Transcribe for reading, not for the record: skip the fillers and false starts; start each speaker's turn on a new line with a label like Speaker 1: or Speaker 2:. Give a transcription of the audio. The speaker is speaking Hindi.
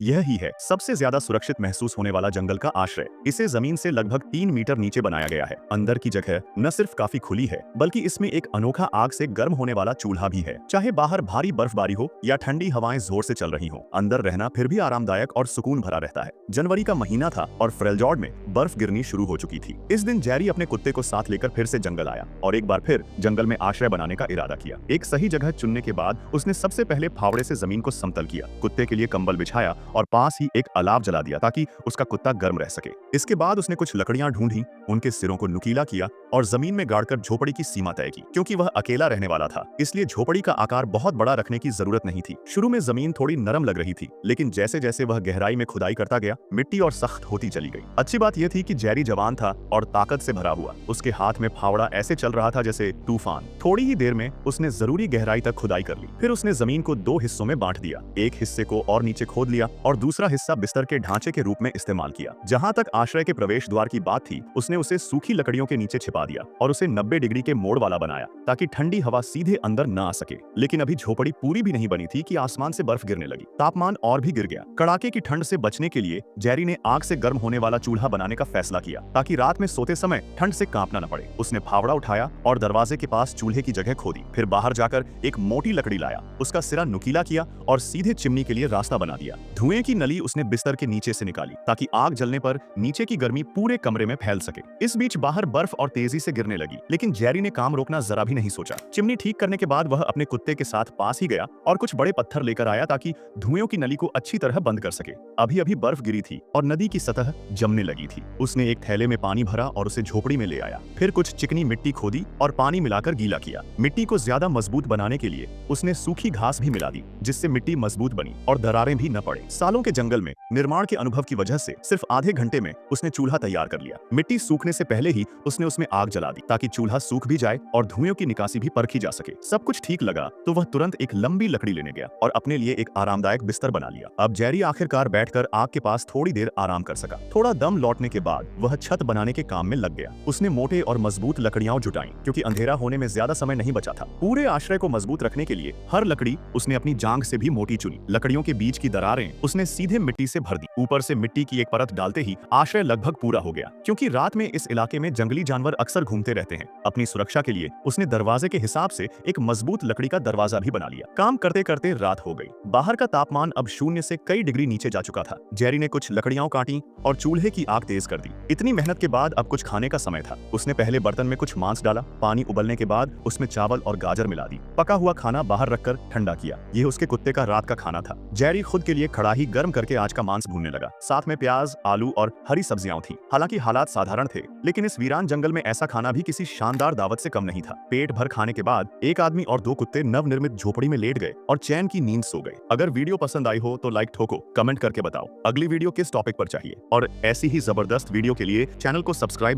Speaker 1: यह ही है सबसे ज्यादा सुरक्षित महसूस होने वाला जंगल का आश्रय। इसे जमीन से लगभग 3 मीटर नीचे बनाया गया है। अंदर की जगह न सिर्फ काफी खुली है, बल्कि इसमें एक अनोखा आग से गर्म होने वाला चूल्हा भी है। चाहे बाहर भारी बर्फबारी हो या ठंडी हवाएं जोर से चल रही हो, अंदर रहना फिर भी आरामदायक और सुकून भरा रहता है। जनवरी का महीना था और फ्रेलजॉर्ड में बर्फ गिरनी शुरू हो चुकी थी। इस दिन जेरी अपने कुत्ते को साथ लेकर फिर से जंगल आया और एक बार फिर जंगल में आश्रय बनाने का इरादा किया। एक सही जगह चुनने के बाद उसने सबसे पहले फावड़े से जमीन को समतल किया, कुत्ते के लिए कंबल बिछाया और पास ही एक अलाव जला दिया ताकि उसका कुत्ता गर्म रह सके। इसके बाद उसने कुछ लकड़ियां ढूंढी, उनके सिरों को नुकीला किया और जमीन में गाड़कर झोपड़ी की सीमा तय की। क्योंकि वह अकेला रहने वाला था, इसलिए झोपड़ी का आकार बहुत बड़ा रखने की जरूरत नहीं थी। शुरू में जमीन थोड़ी नरम लग रही थी, लेकिन जैसे जैसे वह गहराई में खुदाई करता गया, मिट्टी और सख्त होती चली गई। अच्छी बात यह थी कि जेरी जवान था और ताकत से भरा हुआ। उसके हाथ में फावड़ा ऐसे चल रहा था जैसे तूफान। थोड़ी ही देर में उसने जरूरी गहराई तक खुदाई कर ली। फिर उसने जमीन को 2 हिस्सों में बांट दिया। एक हिस्से को और नीचे खोद लिया और दूसरा हिस्सा बिस्तर के ढांचे के रूप में इस्तेमाल किया। जहां तक आश्रय के प्रवेश द्वार की बात थी, उसने उसे सूखी लकड़ियों के नीचे छिपा दिया और उसे 90 डिग्री के मोड़ वाला बनाया ताकि ठंडी हवा सीधे अंदर न आ सके। लेकिन अभी झोपड़ी पूरी भी नहीं बनी थी कि आसमान से बर्फ गिरने लगी। तापमान और भी गिर गया। कड़ाके की ठंड से बचने के लिए जेरी ने आग से गर्म होने वाला चूल्हा बनाने का फैसला किया ताकि रात में सोते समय ठंड से कांपना न पड़े। उसने फावड़ा उठाया और दरवाजे के पास चूल्हे की जगह खोदी। फिर बाहर जाकर एक मोटी लकड़ी लाया, उसका सिरा नुकीला किया और सीधे चिमनी के लिए रास्ता बना दिया। धुएं की नली उसने बिस्तर के नीचे से निकाली ताकि आग जलने पर नीचे की गर्मी पूरे कमरे में फैल सके। इस बीच बाहर बर्फ और तेजी से गिरने लगी, लेकिन जेरी ने काम रोकना जरा भी नहीं सोचा। चिमनी ठीक करने के बाद वह अपने कुत्ते के साथ पास ही गया और कुछ बड़े पत्थर लेकर आया ताकि धुएं की नली को अच्छी तरह बंद कर सके। अभी अभी बर्फ गिरी थी और नदी की सतह जमने लगी थी। उसने एक थैले में पानी भरा और उसे झोपड़ी में ले आया। फिर कुछ चिकनी मिट्टी खोदी और पानी मिलाकर गीला किया। मिट्टी को ज्यादा मजबूत बनाने के लिए उसने सूखी घास भी मिला दी, जिससे मिट्टी मजबूत बनी और दरारें भी न पड़े। सालों के जंगल में निर्माण के अनुभव की वजह से सिर्फ आधे घंटे में उसने चूल्हा तैयार कर लिया। मिट्टी सूखने से पहले ही उसने उसमें आग जला दी ताकि चूल्हा सूख भी जाए और धुएं की निकासी भी परखी जा सके। सब कुछ ठीक लगा तो वह तुरंत एक लंबी लकड़ी लेने गया और अपने लिए एक आरामदायक बिस्तर बना लिया। अब जेरी आखिरकार बैठकर आग के पास थोड़ी देर आराम कर सका। थोड़ा दम लौटने के बाद वह छत बनाने के काम में लग गया। उसने मोटे और मजबूत लकड़ियां जुटाई क्योंकि अंधेरा होने में ज्यादा समय नहीं बचा था। पूरे आश्रय को मजबूत रखने के लिए हर लकड़ी उसने अपनी जांग से भी मोटी चुनी। लकड़ियों के बीच की दरारें उसने सीधे मिट्टी से भर दी। ऊपर से मिट्टी की एक परत डालते ही आश्रय लगभग पूरा हो गया। क्योंकि रात में इस इलाके में जंगली जानवर अक्सर घूमते रहते हैं, अपनी सुरक्षा के लिए उसने दरवाजे के हिसाब से एक मजबूत लकड़ी का दरवाजा भी बना लिया। काम करते करते रात हो गई। बाहर का तापमान अब 0 से कई डिग्री नीचे जा चुका था। जेरी ने कुछ लकड़ियां काटी और चूल्हे की आग तेज कर दी। इतनी मेहनत के बाद अब कुछ खाने का समय था। उसने पहले बर्तन में कुछ मांस डाला। पानी उबलने के बाद उसमें चावल और गाजर मिला दी। पका हुआ खाना बाहर रखकर ठंडा किया। यह उसके कुत्ते का रात का खाना था। जेरी खुद के लिए कड़ाही गर्म करके आज का मांस भूनने लगा। साथ में प्याज, आलू और हरी सब्जियां थी। हालांकि हालात साधारण थे, लेकिन इस वीरान जंगल में ऐसा खाना भी किसी शानदार दावत से कम नहीं था। पेट भर खाने के बाद एक आदमी और 2 कुत्ते नवनिर्मित झोपड़ी में लेट गए और चैन की नींद सो गए। अगर वीडियो पसंद आई हो तो लाइक ठोको, कमेंट करके बताओ अगली वीडियो किस टॉपिक पर चाहिए और ऐसी ही जबरदस्त वीडियो के लिए चैनल को सब्सक्राइब